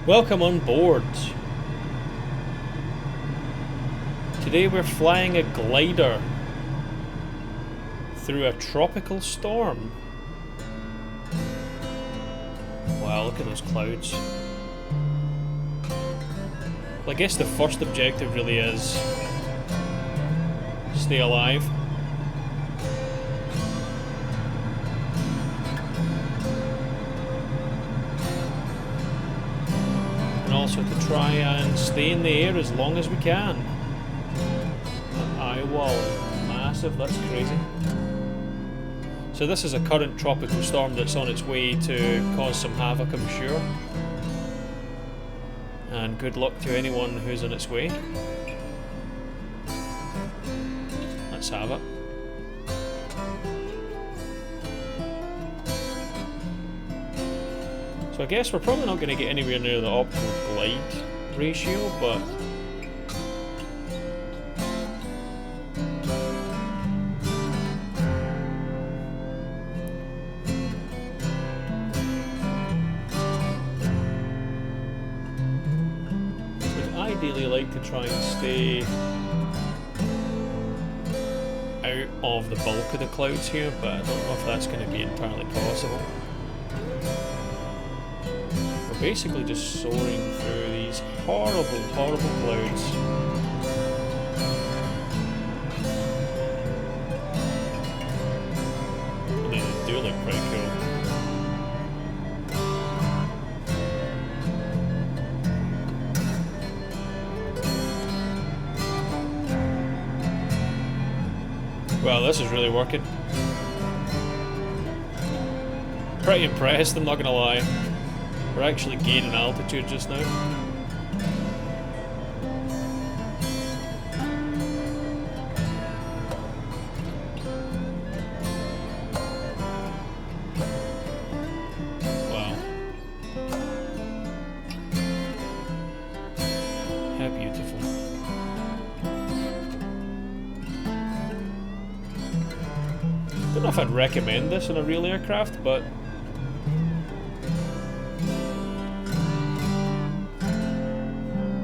Welcome on board. Today we're flying a glider through a tropical storm. Wow, look at those clouds. Well, I guess the first objective really is stay alive. Also to try and stay in the air as long as we can. Eye wall, massive, that's crazy. So this is a current tropical storm that's on its way to cause some havoc, I'm sure. And good luck to anyone who's on its way. Let's have it. So I guess we're probably not going to get anywhere near the optimal glide ratio, but would ideally like to try and stay out of the bulk of the clouds here, but I don't know if that's going to be entirely possible. Basically just soaring through these horrible, horrible clouds. I mean, they do look pretty cool. Well, this is really working. Pretty impressed, I'm not gonna lie. We're actually gaining altitude just now. Wow. How beautiful. Don't know if I'd recommend this in a real aircraft, but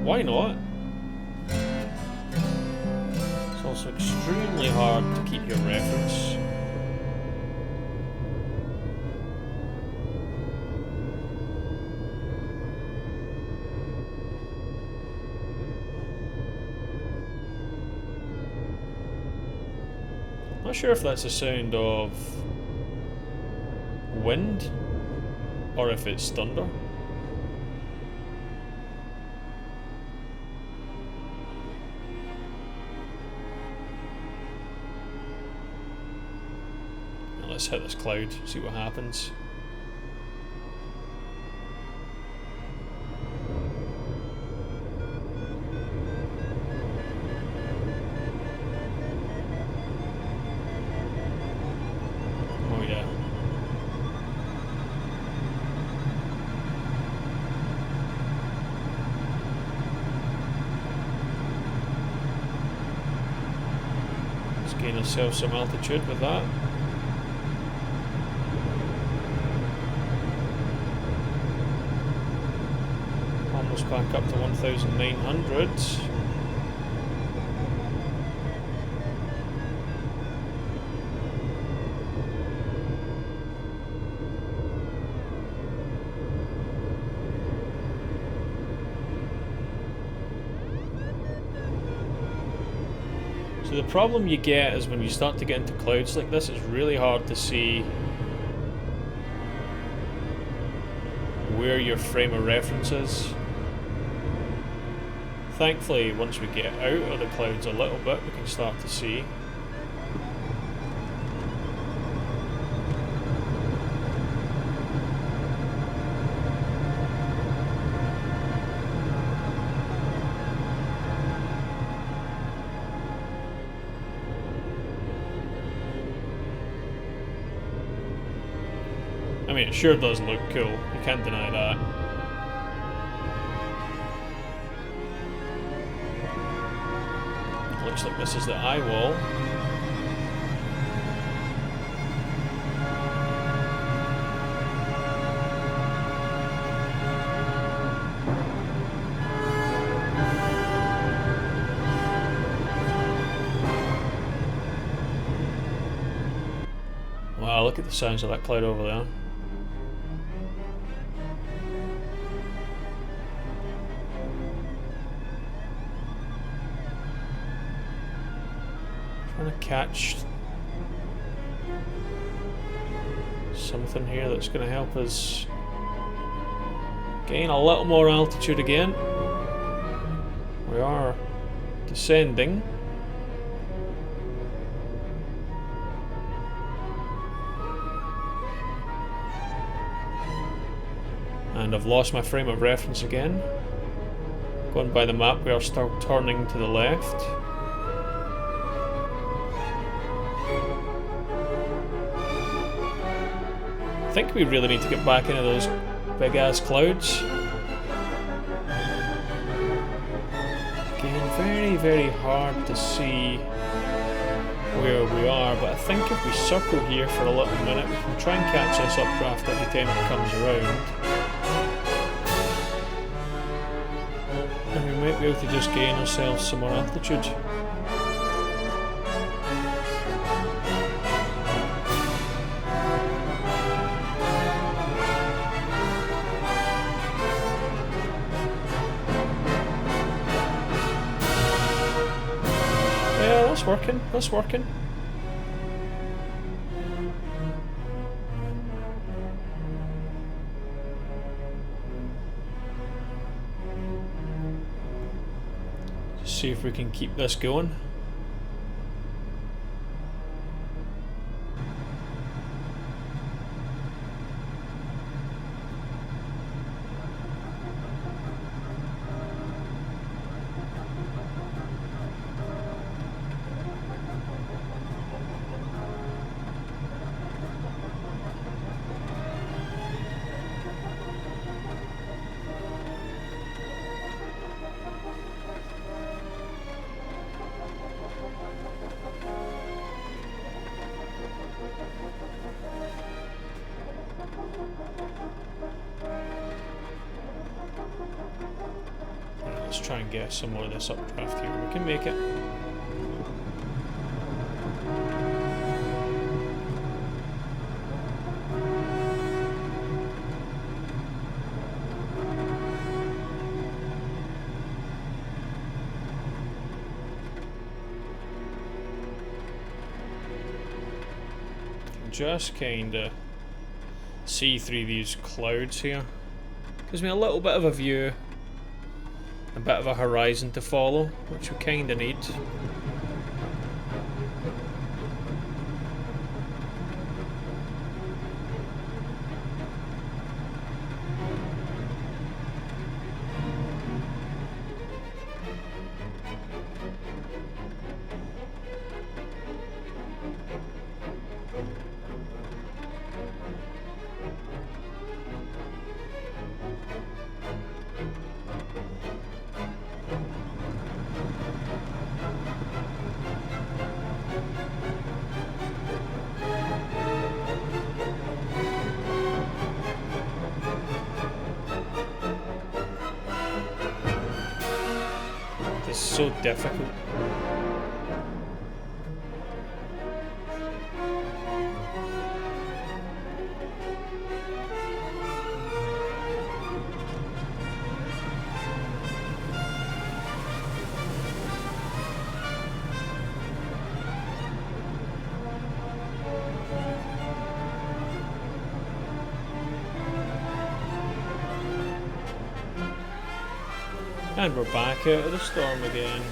why not? It's also extremely hard to keep your reference. Not sure if that's a sound of wind or if it's thunder. Let's hit this cloud, see what happens. Oh yeah. Let's gain ourselves some altitude with that. Back up to 1,900. So the problem you get is when you start to get into clouds like this, it's really hard to see where your frame of reference is. Thankfully, once we get out of the clouds a little bit, we can start to see. I mean, it sure does look cool, you can't deny that. Looks like this is the eye wall. Wow, look at the size of that cloud over there. Trying to catch something here that's going to help us gain a little more altitude again. We are descending. And I've lost my frame of reference again. Going by the map, we are still turning to the left. I think we really need to get back into those big ass clouds. Again, very, very hard to see where we are, but I think if we circle here for a little minute, we can try and catch this updraft every time it comes around. And we might be able to just gain ourselves some more altitude. That's working. Just see if we can keep this going. Let's try and get some more of this updraft here. We can make it. Just kinda see through these clouds here. Gives me a little bit of a view. A bit of a horizon to follow, which we kinda need. It's so difficult. And we're back out of the storm again.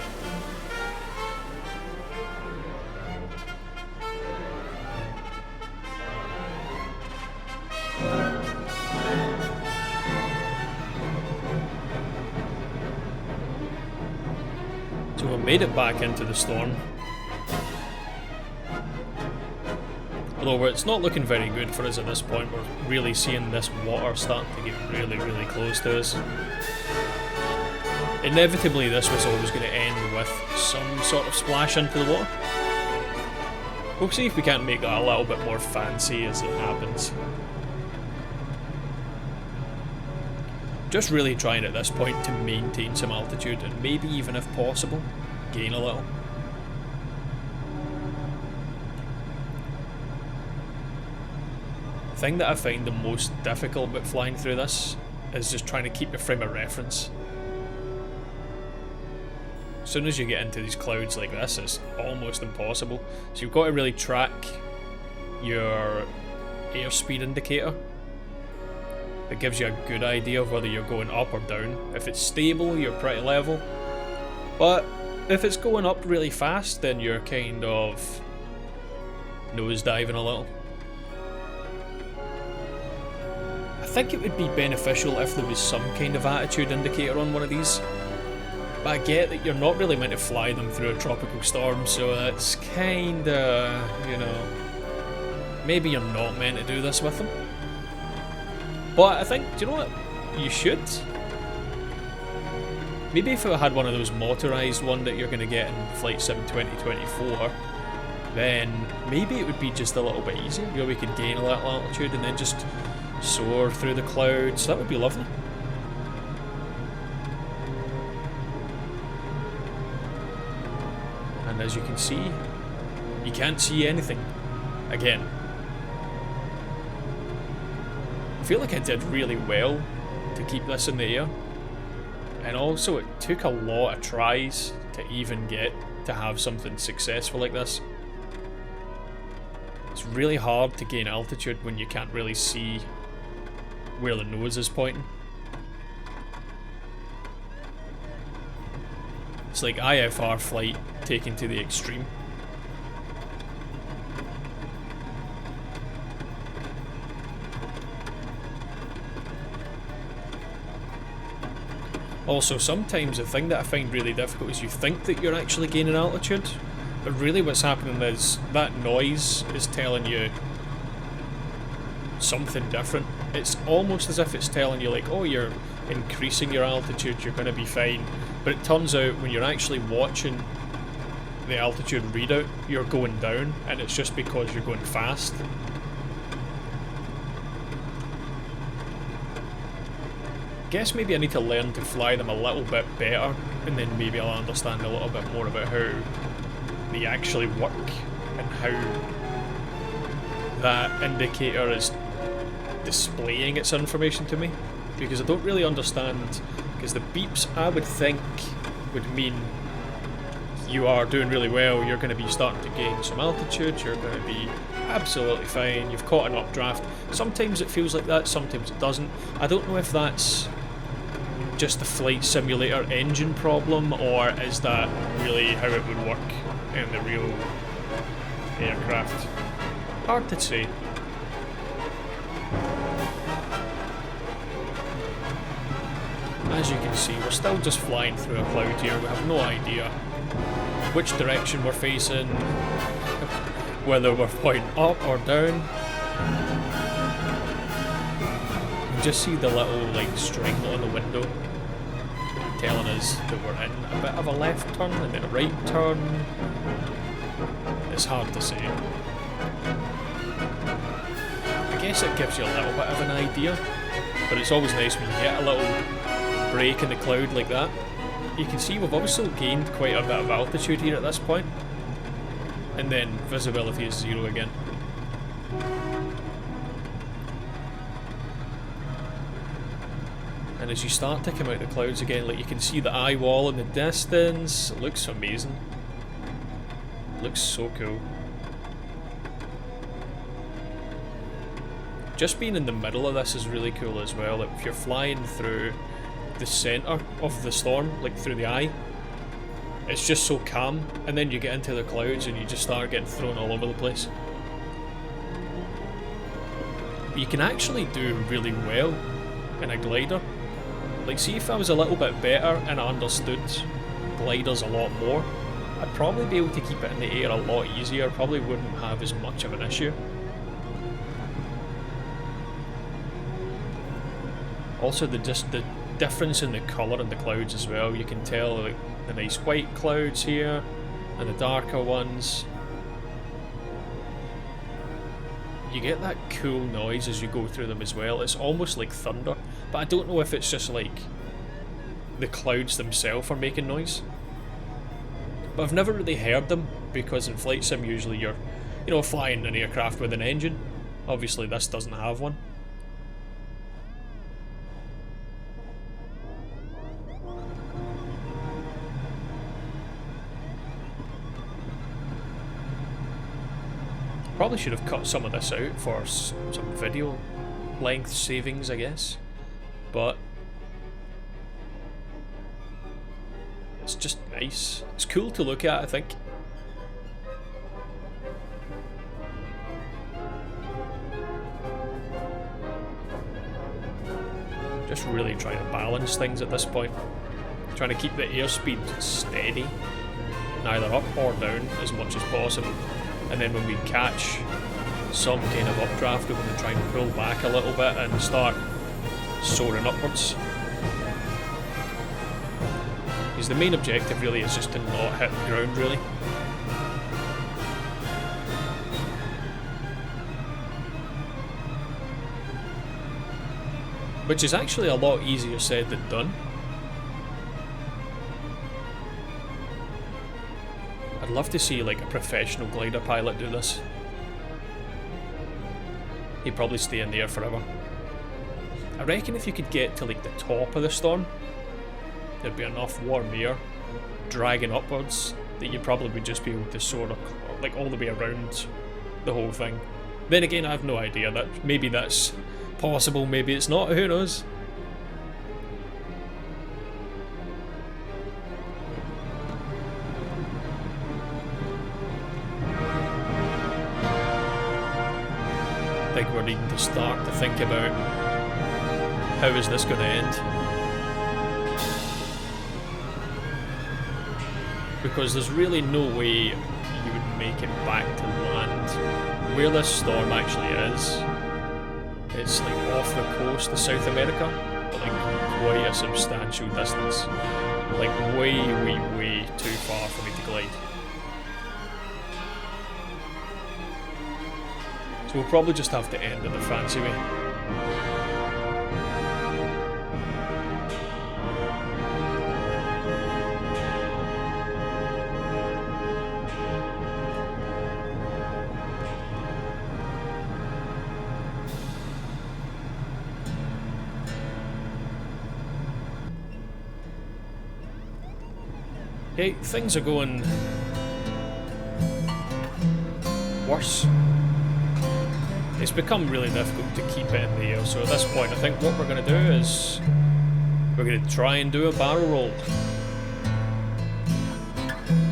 So we made it back into the storm. Although it's not looking very good for us at this point. We're really seeing this water starting to get really, really close to us. Inevitably, this was always going to end with some sort of splash into the water. We'll see if we can't make that a little bit more fancy as it happens. Just really trying at this point to maintain some altitude and maybe even, if possible, gain a little. thing that I find the most difficult about flying through this is just trying to keep your frame of reference. As soon as you get into these clouds like this, it's almost impossible. So you've got to really track your airspeed indicator. It gives you a good idea of whether you're going up or down. If it's stable, you're pretty level. But if it's going up really fast, then you're kind of nosediving a little. I think it would be beneficial if there was some kind of attitude indicator on one of these. But I get that you're not really meant to fly them through a tropical storm, so it's kinda, you know, maybe you're not meant to do this with them. But I think, do you know what? You should. Maybe if I had one of those motorised one that you're going to get in Flight Sim 2024, then maybe it would be just a little bit easier. You know, we could gain a little altitude and then just soar through the clouds. That would be lovely. And as you can see, you can't see anything. Again. I feel like I did really well to keep this in the air. And also it took a lot of tries to even get to have something successful like this. It's really hard to gain altitude when you can't really see where the nose is pointing. It's like IFR flight taken to the extreme. Also, sometimes the thing that I find really difficult is you think that you're actually gaining altitude, but really what's happening is that noise is telling you something different. It's almost as if it's telling you like, oh, you're increasing your altitude, you're going to be fine. But it turns out when you're actually watching the altitude readout, you're going down, and it's just because you're going fast. Guess maybe I need to learn to fly them a little bit better, and then maybe I'll understand a little bit more about how they actually work and how that indicator is displaying its information to me, because I don't really understand, because the beeps I would think would mean you are doing really well, you're going to be starting to gain some altitude, you're going to be absolutely fine, you've caught an updraft. Sometimes it feels like that, sometimes it doesn't. I don't know if that's just the flight simulator engine problem, or is that really how it would work in the real aircraft. Hard to say. As you can see, we're still just flying through a cloud here. We have no idea which direction we're facing, whether we're pointing up or down. You can just see the little like string on the window telling us that we're in a bit of a left turn and then a right turn. It's hard to say. I guess it gives you a little bit of an idea, but it's always nice when you get a little break in the cloud like that. You can see we've also gained quite a bit of altitude here at this point, and then visibility is 0 again. And as you start to come out of the clouds again, like you can see the eye wall in the distance. It looks amazing. It looks so cool. Just being in the middle of this is really cool as well. Like if you're flying through the centre of the storm, like through the eye, it's just so calm, and then you get into the clouds and you just start getting thrown all over the place. But you can actually do really well in a glider. Like see if I was a little bit better and I understood gliders a lot more, I'd probably be able to keep it in the air a lot easier, probably wouldn't have as much of an issue. Also the difference in the colour in the clouds as well. You can tell like the nice white clouds here and the darker ones. You get that cool noise as you go through them as well. It's almost like thunder, but I don't know if it's just like the clouds themselves are making noise. But I've never really heard them, because in Flight Sim usually you're, you know, flying an aircraft with an engine, Obviously this doesn't have one. Probably should have cut some of this out for some video length savings, I guess. But it's just nice. It's cool to look at, I think. Just really trying to balance things at this point. Trying to keep the airspeed steady, neither up or down as much as possible. And then when we catch some kind of updraft, we're going to try and pull back a little bit and start soaring upwards. Because the main objective really is just to not hit the ground, really. Which is actually a lot easier said than done. I'd love to see like a professional glider pilot do this. He'd probably stay in the air forever. I reckon if you could get to like the top of the storm, there'd be enough warm air dragging upwards that you'd probably just be able to soar like all the way around the whole thing. Then again, I have no idea. That maybe that's possible, maybe it's not, who knows? I think we're needing to start to think about how is this going to end? Because there's really no way you would make it back to land where this storm actually is. It's like off the coast of South America, but like quite a substantial distance. Like way too far for me to glide. So we'll probably just have to end it the fancy way. Okay, things are going worse. It's become really difficult to keep it in the air, so at this point I think what we're going to do is we're going to try and do a barrel roll.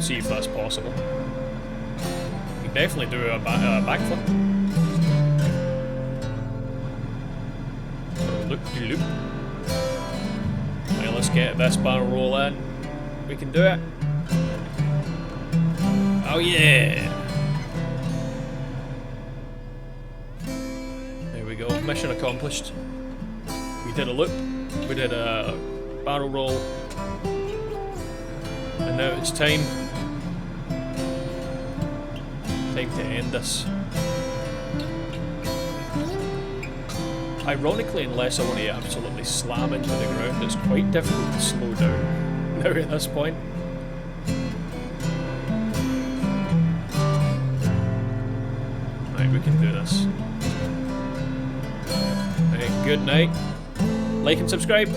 See if that's possible. We can definitely do a backflip. Loop-de-loop. Right, let's get this barrel roll in. We can do it. Oh yeah! There we go, mission accomplished. We did a loop, we did a barrel roll, and now it's time to end this. Ironically, unless I want to absolutely slam into the ground, it's quite difficult to slow down now at this point. Right, we can do this. Right, good night. Like and subscribe.